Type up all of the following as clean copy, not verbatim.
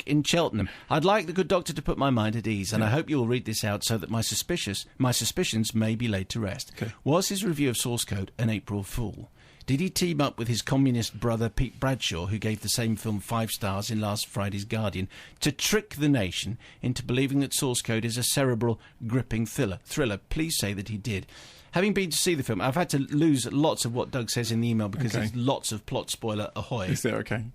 in Cheltenham. I'd like the good doctor to put my mind at ease, and I hope you will read this out so that my suspicions may be laid to rest. Okay. Was his review of Source Code an April Fool? Did he team up with his communist brother Pete Bradshaw, who gave the same film 5 stars in last Friday's Guardian, to trick the nation into believing that Source Code is a cerebral, gripping thriller? Please say that he did. Having been to see the film, I've had to lose lots of what Doug says in the email because there's lots of plot spoiler ahoy. Is there? Okay.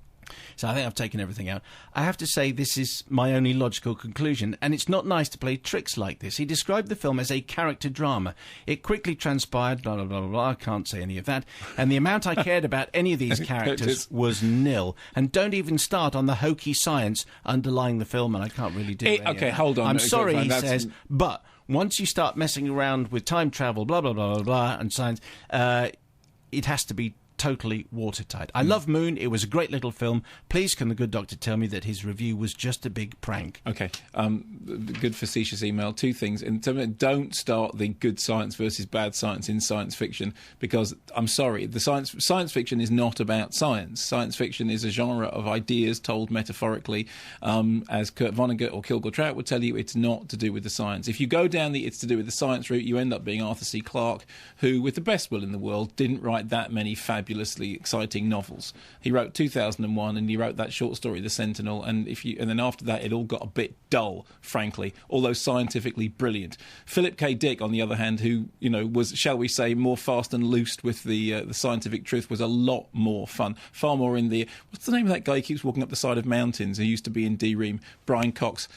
So I think I've taken everything out. I have to say this is my only logical conclusion, and it's not nice to play tricks like this. He described the film as a character drama. It quickly transpired, blah, blah, blah, blah, blah. I can't say any of that. And the amount I cared about any of these characters was nil. And don't even start on the hokey science underlying the film, and I can't really do it. Okay, hold on. I'm sorry, he says, but once you start messing around with time travel, blah, blah, blah, blah, blah, and science, it has to be totally watertight. I love Moon. It was a great little film. Please can the good doctor tell me that his review was just a big prank? Okay. Good facetious email. 2 things. Don't start the good science versus bad science in science fiction, because I'm sorry, the science fiction is not about science. Science fiction is a genre of ideas told metaphorically. As Kurt Vonnegut or Kilgore Trout would tell you, it's not to do with the science. If you go down the it's to do with the science route, you end up being Arthur C. Clarke, who, with the best will in the world, didn't write that many fabulously exciting novels. He wrote 2001 and he wrote that short story, The Sentinel, and then after that it all got a bit dull, frankly, although scientifically brilliant. Philip K. Dick, on the other hand, who was, shall we say, more fast and loose with the scientific truth, was a lot more fun, far more in the, what's the name of that guy who keeps walking up the side of mountains, who used to be in D-Ream, Brian Cox,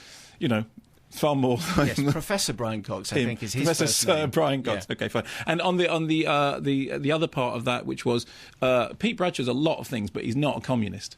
far more. Yes, Professor Brian Cox, I think is his Professor first Sir name. Brian Cox. Yeah. Okay, fine. And on the other part of that, which was Pete Bradshaw's a lot of things, but he's not a communist.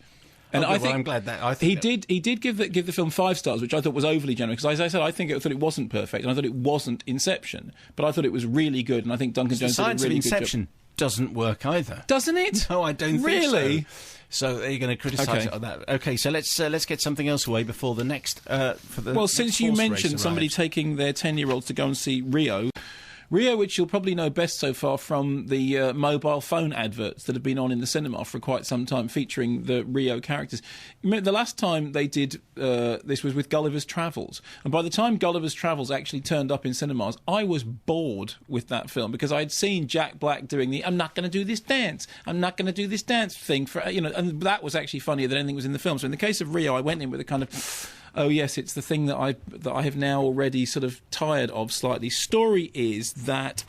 And I think I'm glad that he did give the film 5 stars, which I thought was overly generous. Because as I said, I thought it wasn't perfect, and I thought it wasn't Inception, but I thought it was really good, and I think Duncan Jones did a really good job. The science of Inception doesn't work either, doesn't it? No, I don't really? think so. So are you going to criticise it on that? Okay, so let's get something else away before the next. Since you mentioned somebody taking their 10-year-olds to go and see Rio, which you'll probably know best so far from the mobile phone adverts that have been on in the cinema for quite some time, featuring the Rio characters. The last time they did this was with Gulliver's Travels, and by the time Gulliver's Travels actually turned up in cinemas, I was bored with that film, because I'd seen Jack Black doing the "I'm not going to do this dance thing for and that was actually funnier than anything was in the film. So in the case of Rio, I went in with a kind of, oh yes, it's the thing that I have now already sort of tired of slightly. Story is that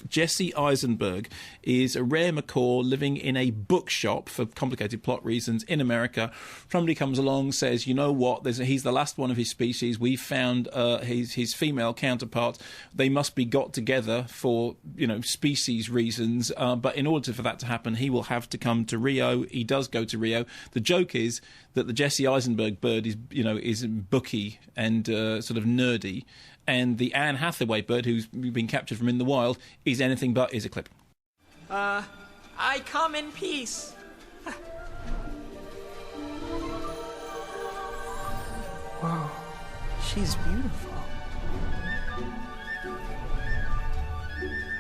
Jesse Eisenberg is a rare macaw living in a bookshop for complicated plot reasons in America. Somebody comes along, says, you know what, he's the last one of his species. We've found his female counterpart. They must be got together for species reasons. But in order for that to happen, he will have to come to Rio. He does go to Rio. The joke is that the Jesse Eisenberg bird is booky and sort of nerdy, and the Anne Hathaway bird, who's been captured from in the wild, is anything but. Is a clip. I come in peace. Whoa, she's beautiful.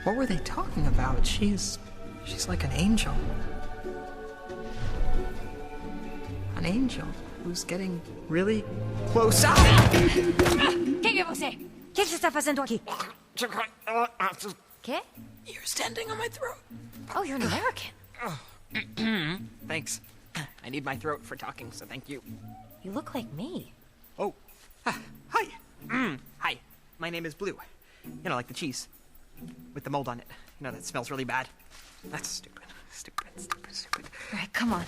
What were they talking about? She's like an angel. An angel who's getting really close up. Quem é você? O que você está fazendo aqui? ¿Qué? You're standing on my throat. Oh, you're an American. Thanks. I need my throat for talking, so thank you. You look like me. Oh. Hi. Hi. My name is Blue. Like the cheese. With the mold on it. That smells really bad. That's stupid. Stupid. All right, come on.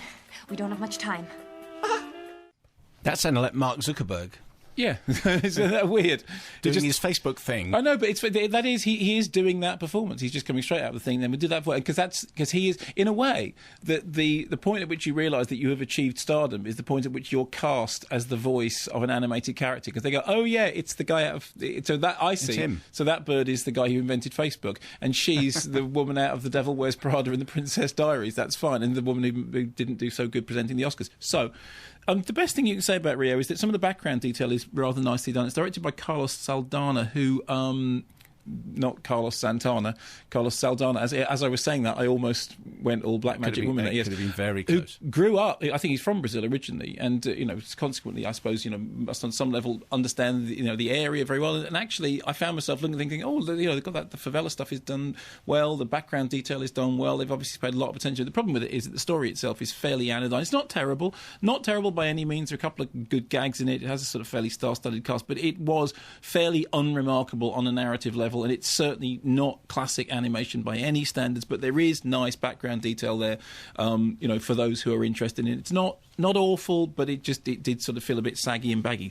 We don't have much time. That sounded like Mark Zuckerberg. Yeah, isn't that weird? Doing his Facebook thing. I know, but he is doing that performance. He's just coming straight out of the thing. Then we do that because he is, in a way, the point at which you realise that you have achieved stardom is the point at which you're cast as the voice of an animated character. Because they go, oh yeah, it's the guy out of. So that I see. It's him. So that bird is the guy who invented Facebook, and she's the woman out of The Devil Wears Prada and The Princess Diaries. That's fine, and the woman who didn't do so good presenting the Oscars. So. The best thing you can say about Rio is that some of the background detail is rather nicely done. It's directed by Carlos Saldana, who not Carlos Saldana. As I was saying that, I almost went all Black Magic Woman. Could have been very close. Who grew up, I think he's from Brazil originally, and consequently, I suppose, must on some level understand the area very well. And actually, I found myself thinking, they've got the favela stuff is done well, the background detail is done well. They've obviously paid a lot of attention. The problem with it is that the story itself is fairly anodyne. It's not terrible by any means. There are a couple of good gags in it. It has a sort of fairly star-studded cast, but it was fairly unremarkable on a narrative level, and it's certainly not classic animation by any standards, but there is nice background detail there, for those who are interested in it. It's not awful, but it did sort of feel a bit saggy and baggy.